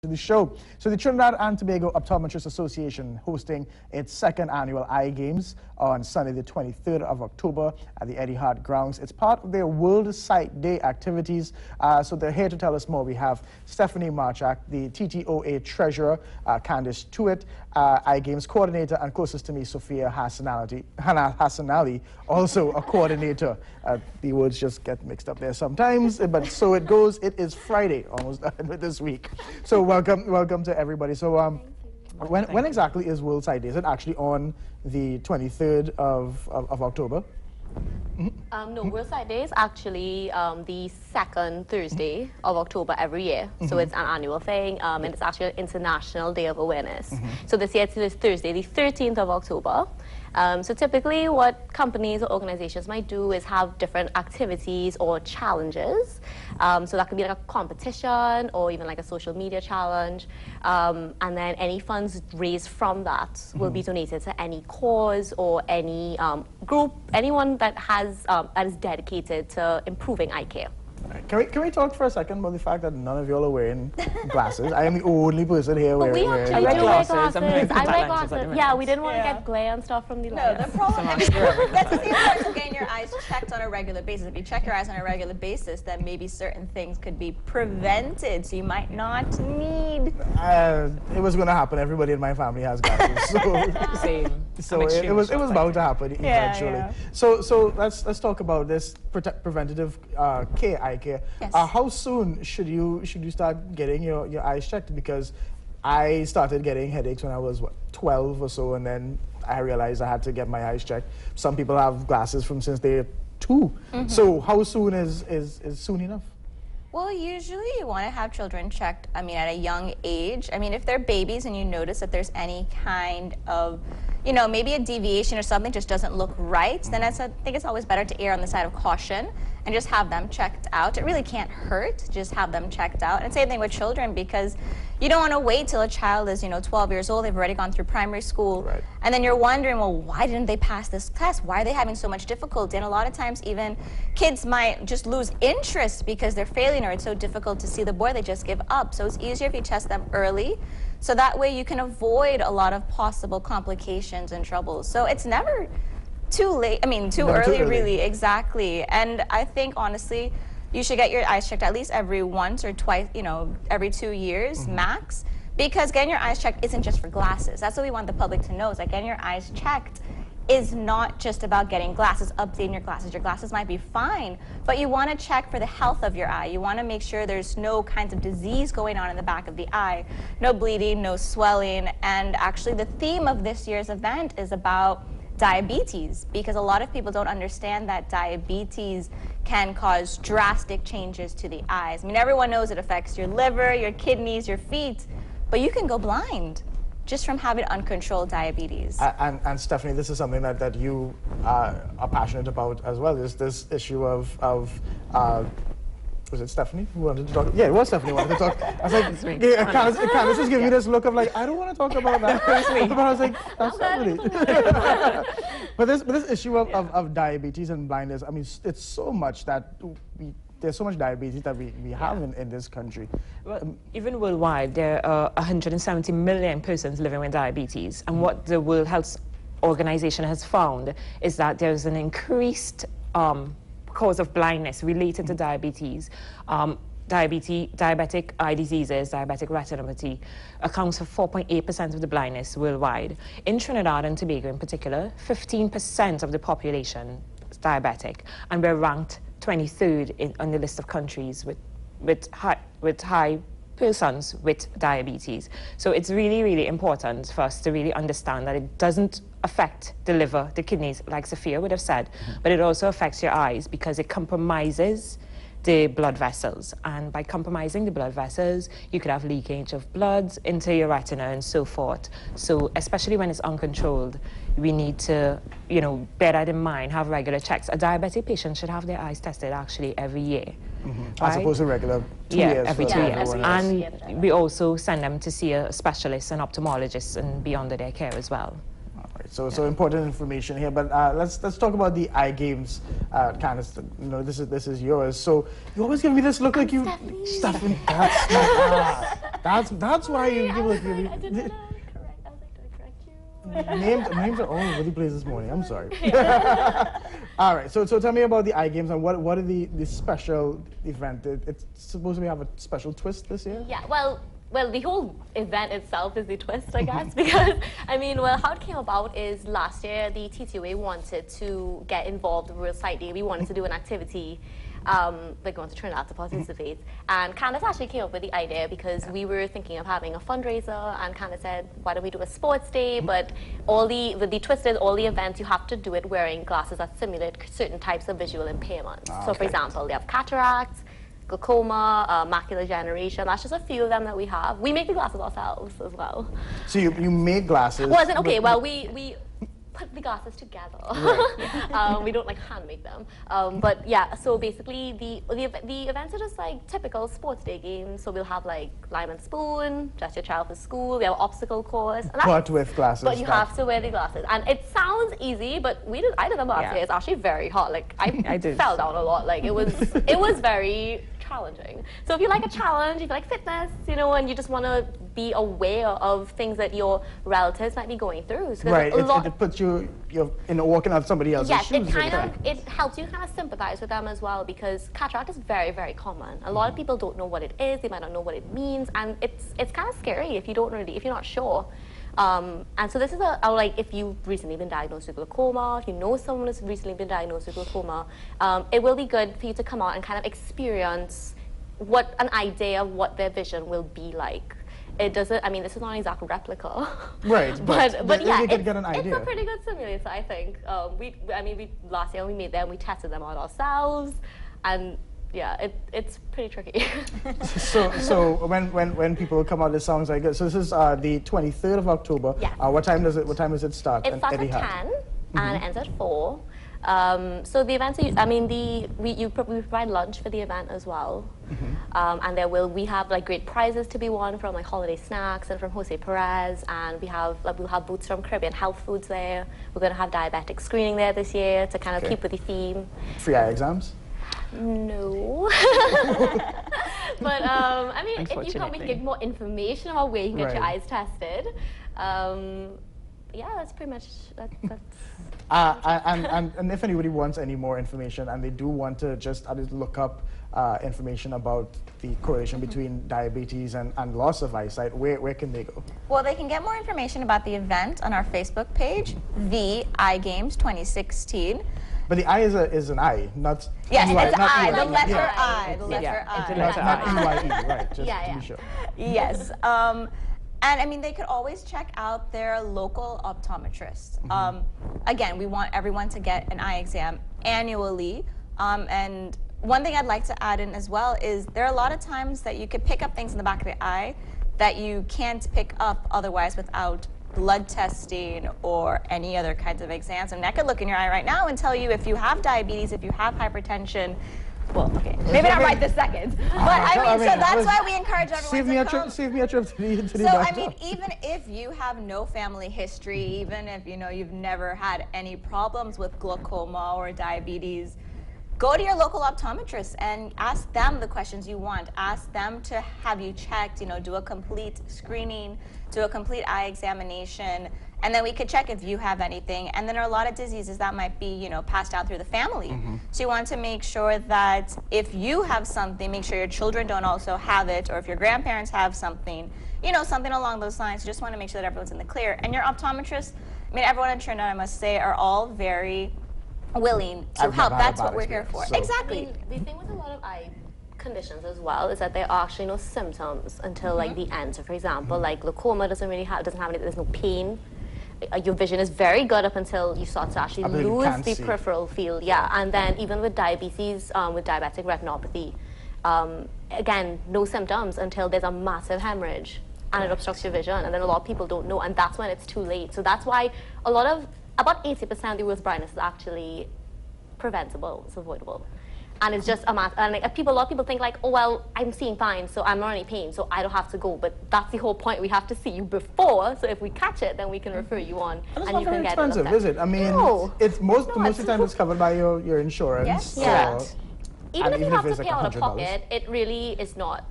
the show. So the Trinidad and Tobago Optometrists Association hosting its second annual Eye Games on Sunday the 23rd of October at the Eddie Hart Grounds. It's part of their World Sight Day activities. So they're here to tell us more. We have Stephanie Marchak, the TTOA Treasurer, Candice Tuitt, Eye Games Coordinator, and closest to me, Sophia Hassanali, also a coordinator. The words just get mixed up there sometimes, but so it goes. It is Friday, almost done with this week. So welcome to everybody. So when exactly is World Sight Day? Is it actually on the 23rd of October? No, World Sight Day is actually the second Thursday of October every year. So it's an annual thing, and it's actually an International Day of Awareness. So this year it is Thursday, the 13th of October. So typically what companies or organizations might do is have different activities or challenges. So that could be like a competition or even like a social media challenge. And then any funds raised from that will be donated to any cause or any group, anyone that is dedicated to improving eye care. Can we talk for a second about the fact that none of y'all are wearing glasses? I am the only person here wearing glasses. I wear glasses. Yeah, we didn't want to get glare and stuff from the lights. No, the problem, that's the importance of getting your eyes checked on a regular basis. If you check your eyes on a regular basis, then maybe certain things could be prevented, so you might not need. It was going to happen. Everybody in my family has glasses. So, Same. So it was bound to happen eventually. Yeah. So let's talk about this preventative eye care. Yes. How soon should you start getting your eyes checked? Because I started getting headaches when I was 12 or so, and then I realized I had to get my eyes checked. Some people have glasses from since they're 2. So how soon is soon enough? Well, usually you want to have children checked, at a young age. If they're babies and you notice that there's any kind of, maybe a deviation or something just doesn't look right, then I think it's always better to err on the side of caution and just have them checked out. It really can't hurt, just have them checked out. And same thing with children, because you don't want to wait till a child is, 12 years old, they've already gone through primary school, right. And then you're wondering, well, why didn't they pass this test? Why are they having so much difficulty? And a lot of times even kids might just lose interest because they're failing or it's so difficult to see the board, they just give up. So it's easier if you test them early, so that way you can avoid a lot of possible complications and troubles. So it's never too late, too early, really, exactly. And I think, honestly, you should get your eyes checked at least every once or twice, every 2 years max, because getting your eyes checked isn't just for glasses. That's what we want the public to know, is that getting your eyes checked is not just about getting glasses, updating your glasses. Your glasses might be fine, but you want to check for the health of your eye. You want to make sure there's no kinds of disease going on in the back of the eye, no bleeding, no swelling. And actually the theme of this year's event is about diabetes, because a lot of people don't understand that diabetes can cause drastic changes to the eyes. Everyone knows it affects your liver, your kidneys, your feet, but you can go blind just from having uncontrolled diabetes. And Stephanie, this is something that you are passionate about as well, is this issue of was it Stephanie who wanted to talk? Yeah, it was Stephanie who wanted to talk. I was like, Candice was giving me this look of like, I don't want to talk about that. But I was like, that's Stephanie. But this issue of diabetes and blindness, it's so much that there's so much diabetes that we have in this country. Well, even worldwide, there are 170 million persons living with diabetes. And what the World Health Organization has found is that there's an increased cause of blindness related to diabetes. Diabetic eye diseases, diabetic retinopathy, accounts for 4.8% of the blindness worldwide. In Trinidad and Tobago in particular, 15% of the population is diabetic, and we're ranked 23rd on the list of countries with high persons with diabetes. So it's really, really important for us to really understand that it doesn't affect the liver, the kidneys, like Sophia would have said, but it also affects your eyes because it compromises the blood vessels. And by compromising the blood vessels, you could have leakage of blood into your retina and so forth. So especially when it's uncontrolled, we need to, bear that in mind, have regular checks. A diabetic patient should have their eyes tested actually every year. As opposed to regular 2 years. Every 2 years. And we also send them to see a specialist, an ophthalmologist, and be under their care as well. Right, so important information here, but let's talk about the Eye Games. Candice, this is yours. So you always give me this look like you, Stephanie. That's not That's why you I give was us like, I didn't want to correct. I was like, do I correct you? names are all over the place this morning. I'm sorry. All right. So tell me about the iGames and what are the special event? It's supposed to have a special twist this year. Yeah, well, the whole event itself is the twist, I guess, because, I mean, well, how it came about is last year the TTOA wanted to get involved with World Sight Day. We wanted to do an activity, like going to Trinidad to participate. And Candace actually came up with the idea because we were thinking of having a fundraiser, and Candace said, why don't we do a sports day? But the twist is all the events, you have to do it wearing glasses that simulate certain types of visual impairments. So, for example, they have cataracts, glaucoma, macular degeneration. That's just a few of them that we have. We make the glasses ourselves as well. So you make glasses. Well, okay, well, we put the glasses together. Right. We don't like hand make them. But yeah, so basically the events are just like typical sports day games. So we'll have like lime and spoon, dress your child for school. We have obstacle course. But with glasses. But you have to wear the glasses. And it sounds easy, but I did them last year. It's actually very hard. Like I fell down a lot. Like it was very challenging. So if you like a challenge, if you like fitness, you know, and you just want to be aware of things that your relatives might be going through. So right, it puts you're walking out somebody else's shoes. Yes, it helps you kind of sympathize with them as well, because cataract is very, very common. A lot of people don't know what it is, they might not know what it means, and it's kind of scary if you're not sure. And so this is like if you've recently been diagnosed with glaucoma, if you know someone who's recently been diagnosed with glaucoma, it will be good for you to come out and kind of experience an idea of what their vision will be like. It doesn't, I mean, this is not an exact replica. Right, but yeah, you can get an idea. It's a pretty good simulator, I think. Last year we made them, we tested them out ourselves, and yeah, it's pretty tricky. so when people come out, this sounds like good. So this is the 23rd of October. Yeah. What time does it start? It starts at 10 and it ends at 4. So the events, we provide lunch for the event as well, and we have like great prizes to be won from like holiday snacks and from Jose Perez, and we'll have booths from Caribbean Health Foods there. We're going to have diabetic screening there this year to kind of keep with the theme. Free eye exams? No. But I mean, if you come, we can give more information about where you can get your eyes tested. Yeah, that's pretty much that's. And if anybody wants any more information and they do want to just look up information about the correlation between diabetes and loss of eyesight, where can they go? Well, they can get more information about the event on our Facebook page, the iGames 2016. But the I is an I, not yes, EY, it's not I, EY. the letter I, the letter I. It's a letter Not I. EYE, right, just to be sure. Yes. And I mean, they could always check out their local optometrist. Again, we want everyone to get an eye exam annually. And one thing I'd like to add in as well is there are a lot of times that you could pick up things in the back of the eye that you can't pick up otherwise without blood testing or any other kinds of exams. I mean, I could look in your eye right now and tell you if you have diabetes, if you have hypertension. Well, okay, maybe not right this second. But I mean, so that's why we encourage everyone to come. Save me a trip to the So doctor. I mean, even if you have no family history, even if you've never had any problems with glaucoma or diabetes, go to your local optometrist and ask them the questions you want. Ask them to have you checked, do a complete screening, do a complete eye examination, and then we could check if you have anything. And then there are a lot of diseases that might be, passed down through the family. So you want to make sure that if you have something, make sure your children don't also have it, or if your grandparents have something, something along those lines. You just want to make sure that everyone's in the clear. And your optometrists, I mean, everyone in Trinidad, I must say, are all very willing to help. That's what we're here for. So. Exactly. I mean, the thing with a lot of eye conditions as well is that there are actually no symptoms until like the end. So for example, like glaucoma doesn't have any, there's no pain. Your vision is very good up until you start to actually lose the peripheral field. Yeah, and then even with diabetes, with diabetic retinopathy, again, no symptoms until there's a massive hemorrhage and it obstructs your vision, and then a lot of people don't know, and that's when it's too late. So that's why about 80% of the world's blindness is actually preventable, it's avoidable. And it's just a matter, and like, a lot of people think like, oh well, I'm seeing fine, so I'm not in any pain, so I don't have to go. But that's the whole point. We have to see you before, so if we catch it, then we can refer you on, and you can get it. It's not very expensive, is it? I mean, it's most of the time it's covered by your insurance. Yes. Yeah. So, Even if you have to it's pay like out of pocket, it really is not.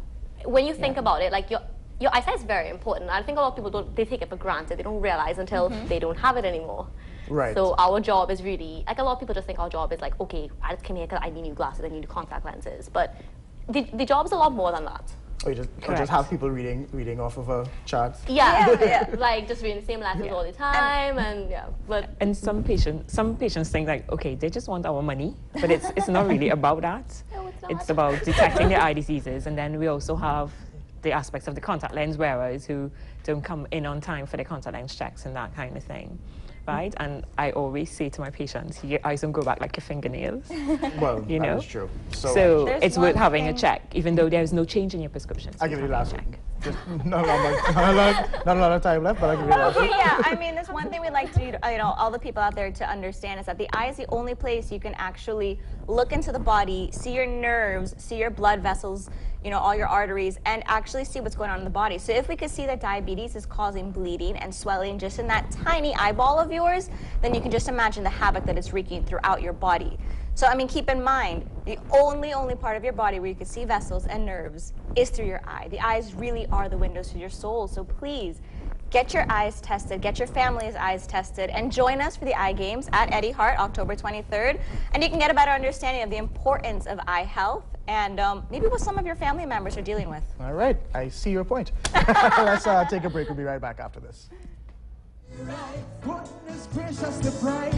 When you think about it, like your eyesight is very important. I think a lot of people they take it for granted. They don't realize until they don't have it anymore. Right. So our job is really, like a lot of people just think our job is like, okay, I just came here because I need new glasses, I need new contact lenses. But the job is a lot more than that. Or you just have people reading off of a chart. Yeah, like just reading the same lessons all the time, And some patients think like, okay, they just want our money, but it's not really about that. No, it's not. It's about detecting their eye diseases, and then we also have the aspects of the contact lens wearers who don't come in on time for their contact lens checks and that kind of thing. Right? And I always say to my patients, your eyes don't go back like your fingernails. Well, you know? that's true. So it's worth having a check, even though there's no change in your prescription. So I'll give you the last one. Just not a lot of time left, but I'll give you the last one. Yeah, I mean, there's one thing we'd like to, all the people out there to understand is that the eye is the only place you can actually look into the body, see your nerves, see your blood vessels, all your arteries, and actually see what's going on in the body. So if we could see that diabetes is causing bleeding and swelling just in that tiny eyeball of yours, then you can just imagine the havoc that it's wreaking throughout your body. So, I mean, keep in mind, the only part of your body where you can see vessels and nerves is through your eye. The eyes really are the windows to your soul. So please, get your eyes tested, get your family's eyes tested, and join us for the Eye Games at Eddie Hart, October 23rd. And you can get a better understanding of the importance of eye health and maybe what some of your family members are dealing with. All right, I see your point. Let's take a break. We'll be right back after this. Goodness gracious, the bright,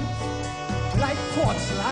like torchlight.